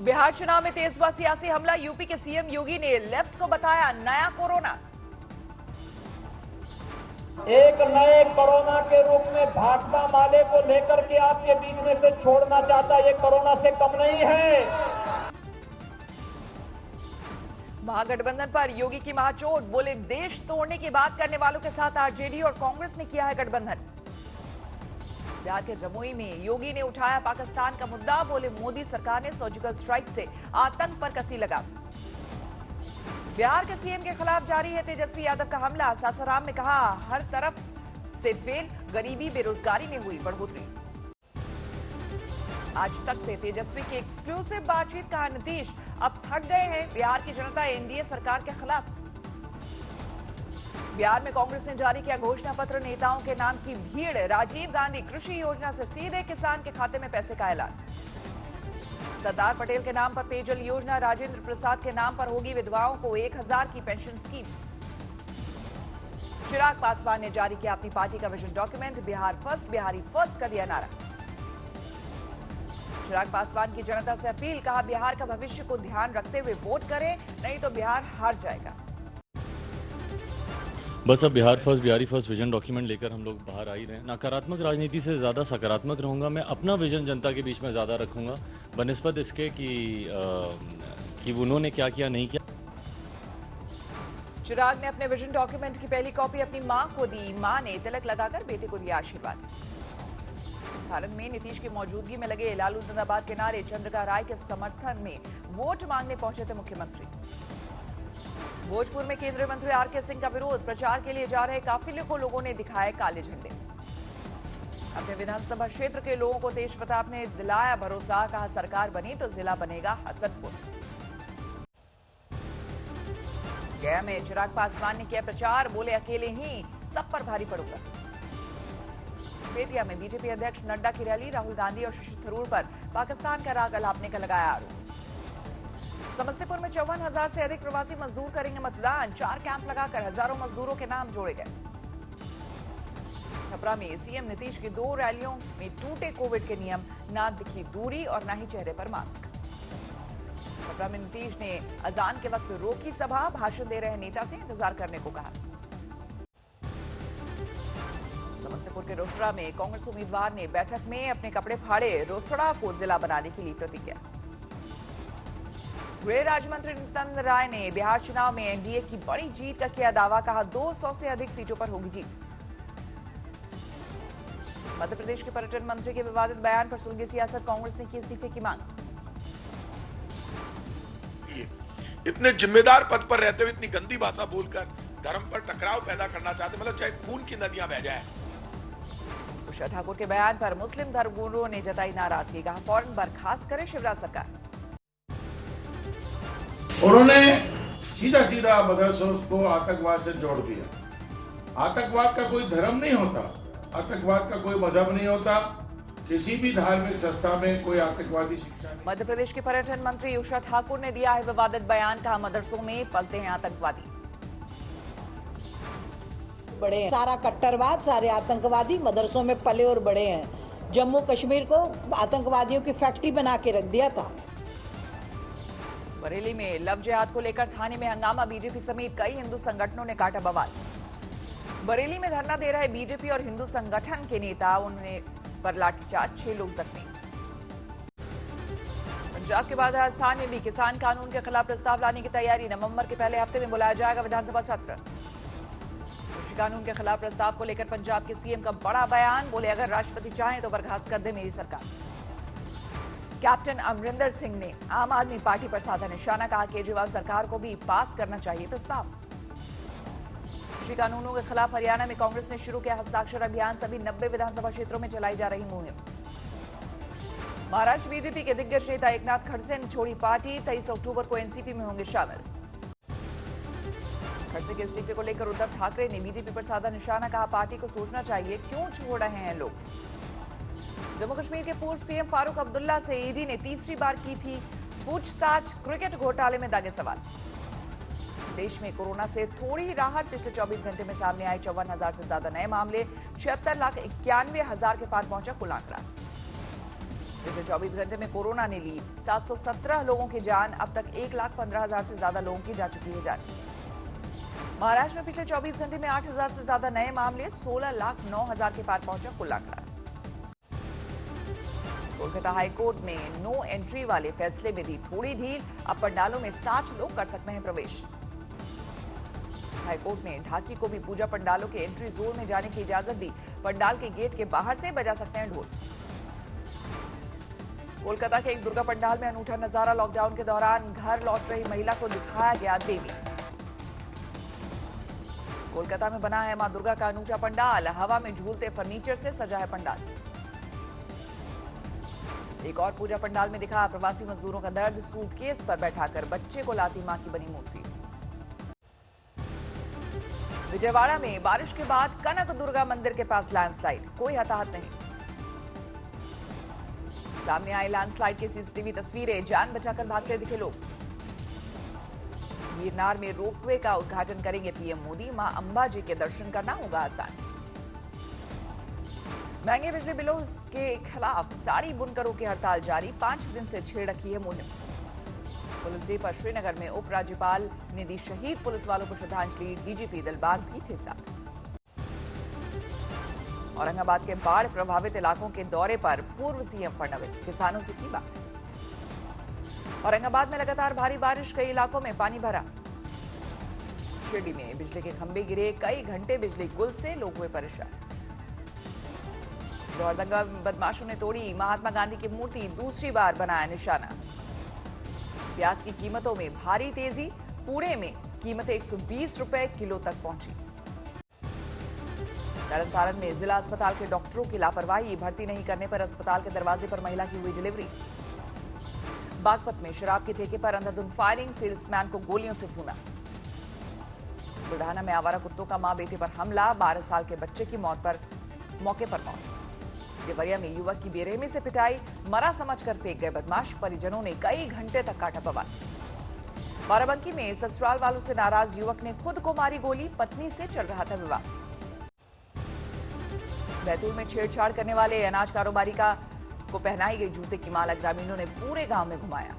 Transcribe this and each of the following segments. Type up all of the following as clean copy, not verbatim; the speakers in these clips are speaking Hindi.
बिहार चुनाव में तेज हुआ सियासी हमला। यूपी के सीएम योगी ने लेफ्ट को बताया नया कोरोना। एक नए कोरोना के रूप में भाकपा माले को लेकर के आपके बीच में से छोड़ना चाहता, ये कोरोना से कम नहीं है। महागठबंधन पर योगी की महाचोट। बोले देश तोड़ने की बात करने वालों के साथ आरजेडी और कांग्रेस ने किया है गठबंधन। बिहार के जमुई में योगी ने उठाया पाकिस्तान का मुद्दा। बोले मोदी सरकार ने सर्जिकल स्ट्राइक से आतंक पर कसी लगाम। बिहार के सीएम के खिलाफ जारी है तेजस्वी यादव का हमला। सासाराम में कहा हर तरफ से फेल, गरीबी बेरोजगारी में हुई बढ़ोतरी। आज तक से तेजस्वी की एक्सक्लूसिव बातचीत कहा नीतीश अब थक गए हैं बिहार की जनता एनडीए सरकार के खिलाफ। बिहार में कांग्रेस ने जारी किया घोषणा पत्र। नेताओं के नाम की भीड़। राजीव गांधी कृषि योजना से सीधे किसान के खाते में पैसे का ऐलान। सरदार पटेल के नाम पर पेयजल योजना। राजेंद्र प्रसाद के नाम पर होगी विधवाओं को 1000 की पेंशन स्कीम। चिराग पासवान ने जारी किया अपनी पार्टी का vision document. Bihar first, Bihari first का दिया नारा। चिराग पासवान की जनता से अपील। कहा बिहार का भविष्य को ध्यान रखते हुए वोट करें, नहीं तो बिहार हार जाएगा। बस अब Bihar first, Bihari first vision document लेकर हम लोग बाहर आ ही रहे हैं। नकारात्मक राजनीति से ज़्यादा सकारात्मक रहूंगा। मैं अपना विजन जनता के बीच में ज़्यादा रखूंगा बनिस्बत इसके कि उन्होंने क्या किया नहीं किया। चिराग ने अपने विजन डॉक्यूमेंट की पहली कॉपी अपनी मां को दी। मां ने तिलक लगाकर बेटे को दिया आशीर्वाद। सारण में नीतीश की मौजूदगी में लगे लालू जिंदाबाद के नारे। चंद्रिका राय के समर्थन में वोट मांगने पहुंचे थे मुख्यमंत्री। भोजपुर में केंद्रीय मंत्री आरके सिंह का विरोध। प्रचार के लिए जा रहे काफिले को लोगों ने दिखाए काले झंडे। अपने विधानसभा क्षेत्र के लोगों को तेज प्रताप ने दिलाया भरोसा। कहा सरकार बनी तो जिला बनेगा हसनपुर। गया में चिराग पासवान ने किया प्रचार। बोले अकेले ही सब पर भारी पड़ूंगा। बेतिया में बीजेपी अध्यक्ष नड्डा की रैली। राहुल गांधी और शशि थरूर पर पाकिस्तान का राग अलापने का लगाया आरोप। समस्तीपुर में 54,000 से अधिक प्रवासी मजदूर करेंगे मतदान। 4 कैंप लगाकर हजारों मजदूरों के नाम जोड़े गए। छपरा में सीएम नीतीश की 2 रैलियों में टूटे कोविड के नियम। ना दिखी दूरी और ना ही चेहरे पर मास्क। छपरा में नीतीश ने अजान के वक्त रोकी सभा। भाषण दे रहे नेता से इंतजार करने को कहा। समस्तीपुर के रोसड़ा में कांग्रेस उम्मीदवार ने बैठक में अपने कपड़े फाड़े। रोसड़ा को जिला बनाने के लिए प्रतिज्ञा। गृह राज्य मंत्री नित्यानंद राय ने बिहार चुनाव में एनडीए की बड़ी जीत का किया दावा। कहा 200 से अधिक सीटों पर होगी जीत। मध्य प्रदेश के पर्यटन मंत्री के विवादित बयान पर सुलगी सियासत। कांग्रेस ने की इस्तीफे की मांग। इतने जिम्मेदार पद पर रहते हुए इतनी गंदी भाषा बोलकर धर्म पर टकराव पैदा करना चाहते, मतलब चाहे खून की नदियां बह जाए। उषा ठाकुर के बयान पर मुस्लिम धर्मगुरुओं ने जताई नाराजगी। कहा फौरन बर्खास्त करे शिवराज सरकार। उन्होंने सीधा सीधा मदरसों को आतंकवाद से जोड़ दिया। आतंकवाद का कोई धर्म नहीं होता, आतंकवाद का कोई मजहब नहीं होता। किसी भी धार्मिक संस्था में कोई आतंकवादी शिक्षा नहीं। मध्य प्रदेश के पर्यटन मंत्री उषा ठाकुर ने दिया है विवादित बयान। कहा मदरसों में पलते हैं आतंकवादी। बड़े हैं। सारा कट्टरवाद, सारे आतंकवादी मदरसों में पले और बड़े हैं। जम्मू कश्मीर को आतंकवादियों की फैक्ट्री बना के रख दिया था। बरेली में लव जिहाद को लेकर थाने में हंगामा। बीजेपी समेत कई हिंदू संगठनों ने काटा बवाल। बरेली में धरना दे रहे बीजेपी और हिंदू संगठन के नेता, उन्हें पर लाठीचार्ज, 6 लोग जख्मी। पंजाब के बाद राजस्थान में भी किसान कानून के खिलाफ प्रस्ताव लाने की तैयारी। नवंबर के पहले हफ्ते में बुलाया जाएगा विधानसभा सत्र। कृषि कानून के खिलाफ प्रस्ताव को लेकर पंजाब के सीएम का बड़ा बयान। बोले अगर राष्ट्रपति चाहें तो बर्खास्त कर दे मेरी सरकार। कैप्टन अमरिंदर सिंह ने आम आदमी पार्टी पर साधा निशाना। कहा केजरीवाल सरकार को भी पास करना चाहिए प्रस्ताव। कृषि कानूनों के खिलाफ हरियाणा में कांग्रेस ने शुरू किया हस्ताक्षर अभियान। सभी 90 विधानसभा क्षेत्रों में चलाई जा रही मुहिम। महाराष्ट्र बीजेपी के दिग्गज नेता एकनाथ खड़से ने छोड़ी पार्टी। 23 अक्टूबर को एनसीपी में होंगे शामिल। खड़से के इस्तीफे को लेकर उद्धव ठाकरे ने बीजेपी पर साधा निशाना। कहा पार्टी को सोचना चाहिए क्यों छोड़ रहे हैं लोग। जम्मू कश्मीर के पूर्व सीएम फारूक अब्दुल्ला से ईडी ने तीसरी बार की थी पूछताछ। क्रिकेट घोटाले में दागे सवाल। देश में कोरोना से थोड़ी राहत। पिछले 24 घंटे में सामने आए 54,000 से ज्यादा नए मामले। 76,91,000 के पार पहुंचा कुल आंकड़ा। पिछले 24 घंटे में कोरोना ने ली 717 लोगों की जान। अब तक 1,15,000 से ज्यादा लोगों की जा चुकी है जान। महाराष्ट्र में पिछले 24 घंटे में 8,000 से ज्यादा नए मामले, 16,09,000 के पार पहुंचा कुल आंकड़ा। कोलकाता हाईकोर्ट ने नो एंट्री वाले फैसले में दी थोड़ी ढील। अब पंडालों में 60 लोग कर सकते हैं प्रवेश। हाईकोर्ट ने ढाकी को भी पूजा पंडालों के एंट्री जोन में जाने की इजाजत दी। पंडाल के गेट के बाहर से बजा सकते हैं ढोल। कोलकाता के एक दुर्गा पंडाल में अनूठा नजारा। लॉकडाउन के दौरान घर लौट रही महिला को दिखाया गया देवी। कोलकाता में बना है मां दुर्गा का अनूठा पंडाल। हवा में झूलते फर्नीचर से सजा है पंडाल। एक और पूजा पंडाल में दिखा प्रवासी मजदूरों का दर्द। सूटकेस पर बैठाकर बच्चे को लाती मां की बनी मूर्ति। विजयवाड़ा में बारिश के बाद कनक दुर्गा मंदिर के पास लैंडस्लाइड, कोई हताहत नहीं। सामने आई लैंडस्लाइड की सीसीटीवी तस्वीरें। जान बचाकर भागते दिखे लोग। गिरनार में रोपवे का उद्घाटन करेंगे पीएम मोदी। मां अंबा जी के दर्शन करना होगा आसान। महंगे बिजली बिलों के खिलाफ साड़ी बुनकरों की हड़ताल जारी। 5 दिन से छेड़ रखी है मुहिम। पुलिस डे पर श्रीनगर में उपराज्यपाल ने दी शहीद पुलिस वालों को श्रद्धांजलि। डीजीपी दिलबाग भी थे साथ। औरंगाबाद के बाढ़ प्रभावित इलाकों के दौरे पर पूर्व सीएम फडणवीस। किसानों से की बात। औरंगाबाद में लगातार भारी बारिश, कई इलाकों में पानी भरा। शिरडी में बिजली के खंभे गिरे, कई घंटे बिजली गुल से लोग हुए परेशान। दौड़दंगा बदमाशों ने तोड़ी महात्मा गांधी की मूर्ति, दूसरी बार बनाया निशाना। प्याज की कीमतों में भारी तेजी। पुणे में कीमतें 120 रुपए किलो तक पहुंची। तरनतारन में जिला अस्पताल के डॉक्टरों की लापरवाही। भर्ती नहीं करने पर अस्पताल के दरवाजे पर महिला की हुई डिलीवरी। बागपत में शराब के ठेके पर अंधाधुंध फायरिंग, सेल्समैन को गोलियों से भूना। बुल्ढाना में आवारा कुत्तों का मां बेटे पर हमला, 12 साल के बच्चे की मौके पर मौत। देवरिया में युवक की बेरहमी से पिटाई, मरा समझकर फेंक गए बदमाश। परिजनों ने कई घंटे तक काटा बवाल। बाराबंकी में ससुराल वालों से नाराज युवक ने खुद को मारी गोली, पत्नी से चल रहा था विवाद। बैतूल में छेड़छाड़ करने वाले अनाज कारोबारी को पहनाई गई जूते की माला ग्रामीणों ने पूरे गांव में घुमाया।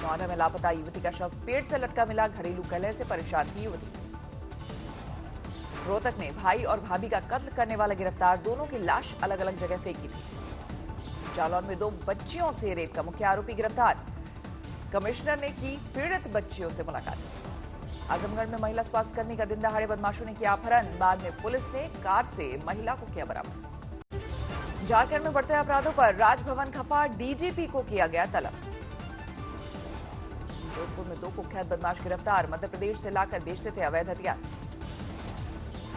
नौरा में लापता युवती का शव पेड़ से लटका मिला। घरेलू कलह से परेशान थी युवती। रोहतक में भाई और भाभी का कत्ल करने वाला गिरफ्तार, दोनों की लाश अलग अलग जगह फेंकी थी। जालौन में 2 बच्चियों से रेप का मुख्य आरोपी गिरफ्तार। कमिश्नर ने की पीड़ित बच्चियों से मुलाकात। आजमगढ़ में महिला स्वास्थ्य कर्मी का दिन दहाड़े बदमाशों ने किया अपहरण। बाद में पुलिस ने कार से महिला को किया बरामद। झारखंड में बढ़ते अपराधों पर राजभवन खफा, डीजीपी को किया गया तलब। जोधपुर में 2 कुख्यात बदमाश गिरफ्तार, मध्य प्रदेश से लाकर बेचते थे अवैध हथियार।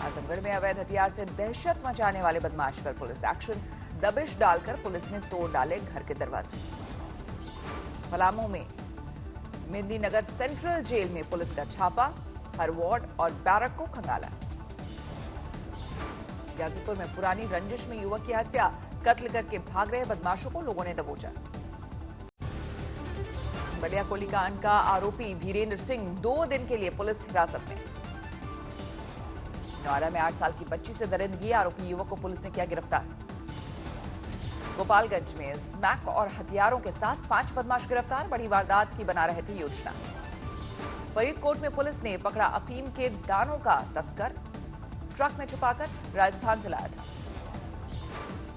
आजमगढ़ में अवैध हथियार से दहशत मचाने वाले बदमाश पर पुलिस एक्शन। दबिश डालकर पुलिस ने तोड़ डाले घर के दरवाजे। पलामू में मेदिनीनगर सेंट्रल जेल में पुलिस का छापा, हर वार्ड और बैरक को खंगाला। गाजीपुर में पुरानी रंजिश में युवक की हत्या, कत्ल करके भाग रहे बदमाशों को लोगों ने दबोचा। बलिया गोलीकांड का आरोपी धीरेन्द्र सिंह 2 दिन के लिए पुलिस हिरासत में। नौरा में 8 साल की बच्ची से दरिंदगी, आरोपी युवक को पुलिस ने किया गिरफ्तार। गोपालगंज में स्मैक और हथियारों के साथ 5 बदमाश गिरफ्तार, बड़ी वारदात की बना रहे थे योजना। फरीदकोट में पुलिस ने पकड़ा अफीम के दानों का तस्कर, ट्रक में छुपाकर राजस्थान से लाया था।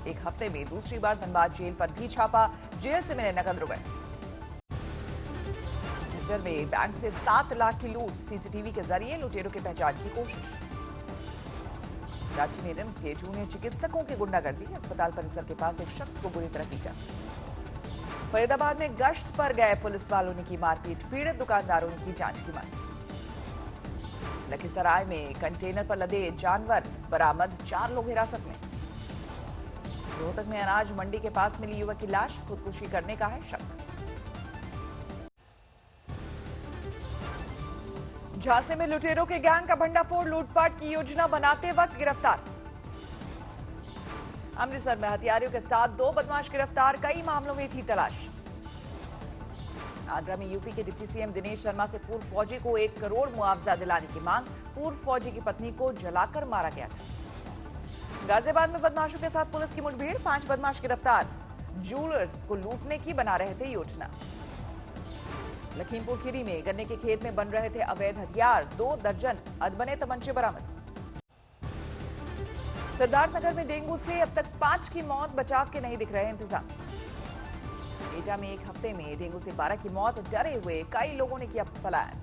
एक हफ्ते में दूसरी बार धनबाद जेल पर भी छापा, जेल से मिले नकद रुपए। झज्जर में बैंक से 7 लाख की लूट, सीसीटीवी के जरिए लुटेरों की पहचान की कोशिश। रांची में रिम्स के जूनियर चिकित्सकों की गुंडागर्दी, अस्पताल परिसर के पास एक शख्स को बुरी तरह पीटा। फरीदाबाद में गश्त पर गए पुलिस वालों ने की मारपीट, पीड़ित दुकानदारों ने की जांच की मांग। लखीसराय में कंटेनर पर लदे जानवर बरामद, 4 लोग हिरासत में। रोहतक में अनाज मंडी के पास मिली युवक की लाश, खुदकुशी करने का है शक। झांसी में लुटेरों के गैंग का भंडाफोड़, लूटपाट की योजना बनाते वक्त गिरफ्तार। अमृतसर में हथियारों के साथ 2 बदमाश गिरफ्तार, कई मामलों में थी तलाश। आगरा में यूपी के डिप्टी सीएम दिनेश शर्मा से पूर्व फौजी को 1 करोड़ मुआवजा दिलाने की मांग, पूर्व फौजी की पत्नी को जलाकर मारा गया था। गाजियाबाद में बदमाशों के साथ पुलिस की मुठभेड़, 5 बदमाश गिरफ्तार। जूलर्स को लूटने की बना रहे थे योजना। लखीमपुर खीरी में गन्ने के खेत में बन रहे थे अवैध हथियार, 2 दर्जन अधबने तमंचे बरामद। सिद्धार्थनगर में डेंगू से अब तक 5 की मौत, बचाव के नहीं दिख रहे इंतजाम। एटा में एक हफ्ते में डेंगू से 12 की मौत, डरे हुए कई लोगों ने किया पलायन।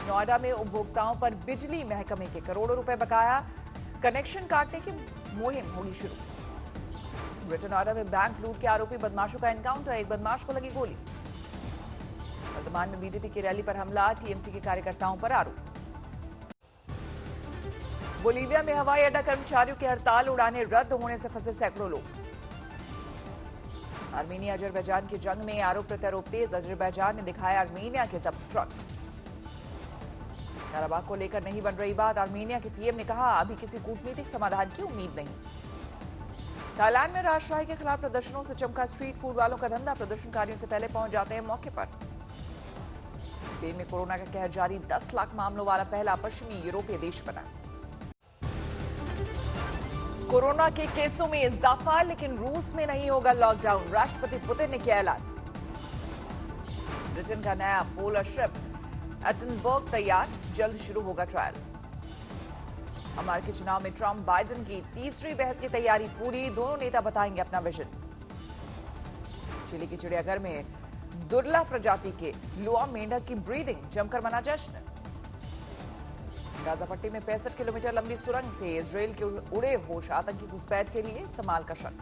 नोएडा में उपभोक्ताओं पर बिजली महकमे के करोड़ों रुपए बकाया, कनेक्शन काटने की मुहिम होगी शुरू। ग्रेटर नोएडा में बैंक लूट के आरोपी बदमाशों का एनकाउंटर, एक बदमाश को लगी गोली। वर्तमान में बीजेपी की रैली पर हमला, टीएमसी के कार्यकर्ताओं पर आरोप। बोलीविया में हवाई अड्डा कर्मचारियों की हड़ताल, उड़ानें रद्द होने से फंसे सैकड़ों लोग। आर्मीनिया अजरबैजान की जंग में आरोप प्रत्यारोप तेज, अजरबैजान ने दिखाया आर्मीनिया के जब्त ट्रक। काराबाग को लेकर नहीं बन रही बात, आर्मीनिया के पीएम ने कहा अभी किसी कूटनीतिक समाधान की उम्मीद नहीं। थाईलैंड में राष्ट्रवाद के खिलाफ प्रदर्शनों से चमका स्ट्रीट फूड वालों का धंधा, प्रदर्शनकारियों से पहले पहुंच जाते हैं मौके पर। स्पेन में कोरोना का कहर जारी, 10 लाख मामलों वाला पहला पश्चिमी यूरोपीय देश बना। कोरोना के केसों में इजाफा, लेकिन रूस में नहीं होगा लॉकडाउन, राष्ट्रपति पुतिन ने किया ऐलान। ब्रिटेन का नया पोलर शिप एटनबर्ग तैयार, जल्द शुरू होगा ट्रायल। अमेरिकी चुनाव में ट्रंप बाइडेन की तीसरी बहस की तैयारी पूरी, दोनों नेता बताएंगे अपना विजन। चिली के चिड़ियाघर में दुर्लभ प्रजाति के लुआ मेंढक की ब्रीडिंग, जमकर मना जश्न। गाजा पट्टी में 65 किलोमीटर लंबी सुरंग से इजरायल के उड़े होश आतंकी घुसपैठ के लिए इस्तेमाल का शक।